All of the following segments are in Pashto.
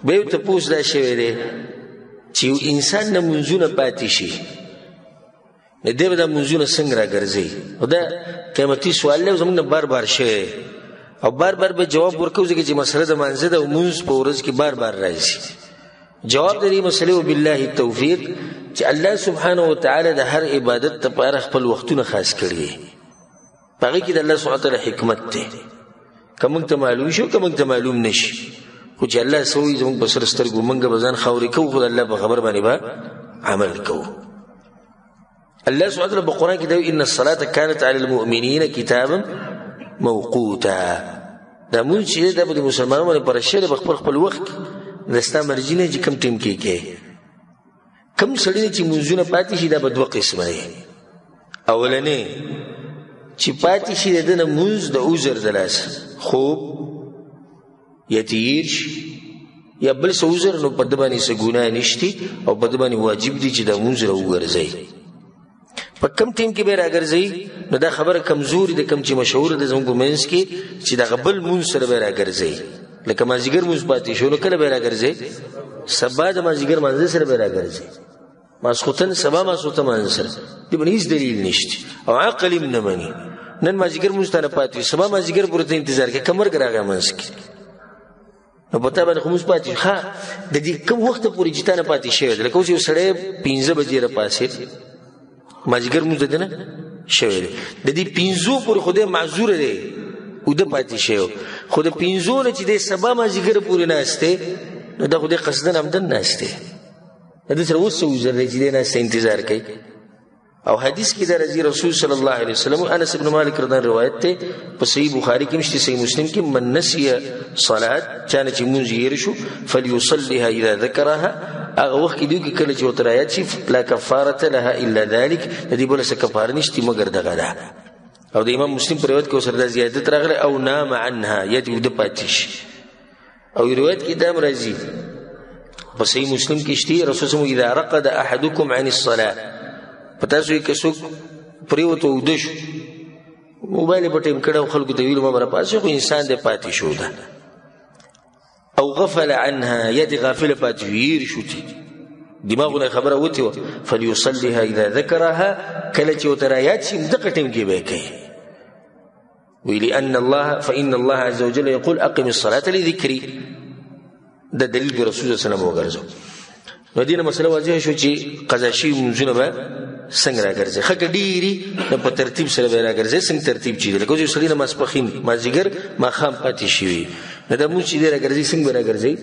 بیا یو تپوس دا شوی دی چې یو انسان نه منځونه پاتې شي نو دی به دا منځونه څنګه راګرځوي او دا قیمتي سوال دی او زموږ نه بار بار شوی او بار بار به جواب ورکوو ځکه چې مسله د مانځه ده او مونځ په ورځ کې بار بار راځي جواب د دې مسلې وبالله التوفیق چې الله سبحانه وتعالی د هر عبادت لپاره خپل وختونه خاص کړي په هغې کې د الله سبحانه وتعالی حکمت دی که موږ ته معلوم شي او که موږ ته معلوم نه شي خو چې الله څه وایي زموږ په سر سترګو موږ به ځان خاورې کوو خو د الله په خبر باندې به عمل کوو الله سبحانه وتعالی په قرآن کې دا ان الصلاة كانت على المؤمنین کتابا موقوتا دا مونځ چې دی دا به د مسلمانانو باندې پره شوی دی په خپل خپل وخت کې د ستا مرجي نه چې کوم ټیم کې کې کوم سړي نه چې مونځونه پاتې شي دا به دوه قسمه دی اولنی چې پاتې شي د ده نه مونځ د عذر د لاسه خوب یا تیر شي یا بل څه عذر نو په ده باندې څه ګناه نشتی او په ده باندې واجب دی چې دا مونځ راوګرځوي په کم ټیم کې به راګرځوي نو دا خبره کمزوري ده کم چې مشهوره ده زموږ په منځ کې چې دغه بل مونځ سره به راګرځوي لکه مازدیګر مونځ پاتې شو نو کله به راګرځوي سبا د مازدیګر مانځه سره به راګرځوي ماسخوتن سبا ماسخوته مانځه سره دې باندې هېڅ دلیل نشته او عقل هم نه مني نن مازدیګر مونځ ته نه پاتې سبا مازدیګر پورې ته انتظار کوي که مرګ راغی منځ کې نو په تا باندې خو مونځ پاتې ښه د دې کوم وخته پورې چې تا نه پاتې شوی دی لکه اوس یو سړی 5 بجې راپاڅېد مازدیګر مونځ د ده نه شوی دی د دې 5 پورې خو دی معذور دی اوده پاتې شوی خو د 5 نه چې دی سبا مازدیګر پورې ناست دی نو دا خو دی قصدن عمدن ناست دی د ده سره اوس څه عذر دی چې دی ناسته انتظار کوي او حدیث کې د رضی رسول صلی الله علیه وسلم انس بن مالک رضی الله روایت ته په صحیح بخاری کې مشته صحیح مسلم کې من نسی صلات چانه چې مونږ یې شو فليصليها اذا ذكرها هغه وخت کې دوی کله چې وتر آیات شي لا کفاره لها الا ذلك د دې بل څه کفاره نشته مگر دغه ده او د امام مسلم په روایت کې سره د زیادت راغله او نام عنها یدي د پاتیش او روایت کې دا مرضی په صحیح مسلم کې شته رسول الله اذا رقد احدكم عن الصلاه پتاسو یې کڅوک پریوته ودش موبایل په ټیم کړه خلکو ته ویلو ما پاسه خو انسان دې پاتې شو ده او غفل عنها يد غافل پاتویر شوتي دماغونه خبره وتی فليصليها اذا ذكرها کله چې وترایات شي دغه ټیم کې به کوي ولان الله فان الله عز وجل يقول اقم الصلاه لذكري ده دلیل رسول الله صلی الله علیه وسلم نو دینه مسله واضحه شو چې قضا شي منځونه به څنګه راګرځي خکه ډیری په ترتیب سره به راګرځي څنګه ترتیب چي لکه چې سړی نه ماسپخین مازیګر ما خام پاتې شي نه د مونږ چې راګرځي څنګه راګرځي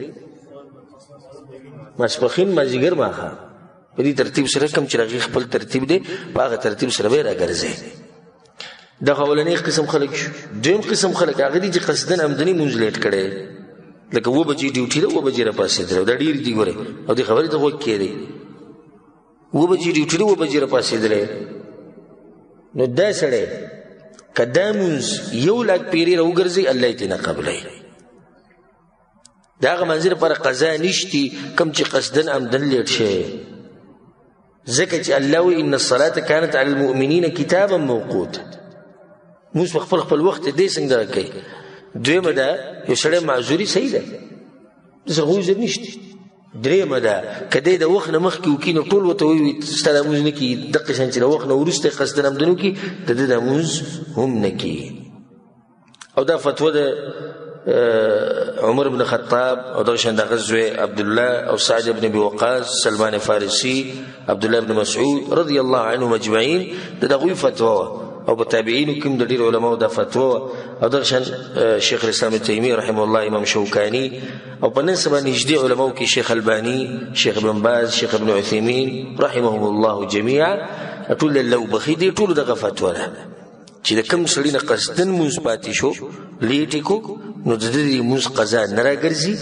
ماسپخین مازیګر ما خام په دې ترتیب سره کوم چې راغي خپل ترتیب دی په هغه ترتیب سره به راګرځي د اولنې قسم خلک شو دویم قسم خلک هغه دي چې قصدن آمدنی مونږ لیټ کړي لکه و بجې ډیوټي ده و بجې راپاسېدل دا ډېر دي ګورې او دې خبرې ته غوږ کېدی و بجې ډیوټي ده و بجې راپاسېدلی نو دا سړی که دا مونځ 1,00,000 پیرې راوګرځي الله یې ترېنه قبلوي د هغه منځ لپاره قضا نشتي کوم چې قصدن عمدن لیټ شوی ځکه چې الله وایي ان الصلاة كانت على المؤمنین کتابا موقوتا مونځ په خپل خپل وخت دې څنګه کوي دویمه ده یو سړی معذوري صحیح ده داسې خو عذر نشته درېیمه ده که دی د وخت نه مخکې وکړي نو ټول ورته وایي ستا دا مونځ نه کېږي دقه شان چې د وخت نه وروسته یې قصدن عمدن وکړي د ده دا مونځ هم نه کېږي او دا فتوه ده عمر بن خطاب او دغه شان دغه زوی عبدالله او سعد بن ابي وقاص سلمان فارسي عبدالله بن مسعود رضی الله عنهم اجمعین د دغوی فتوه او په تابعینو کې د ډېر علماو دا فتوا او دغه شان شیخ الاسلام تیمیه رحمه الله امام شوکانی او په نن سبا نږدې علماو کې شیخ البانی شیخ ابن باز شیخ ابن عثیمین رحمهم الله جميعا ټول لو بخي دي ټول دغه فتوا ده چې د کوم سړي نه قصدن مونځ پاتې شو لیټې کو نو د دې مونځ قضا نه راګرځي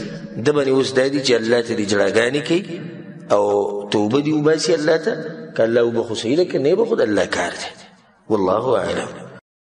د باندې اوس دا دي چې الله ته دې جړاګانې کوي او توبه دې وباسي الله ته که الله وبخو صحیح ده که نه بخو د الله کار دی والله أعلم.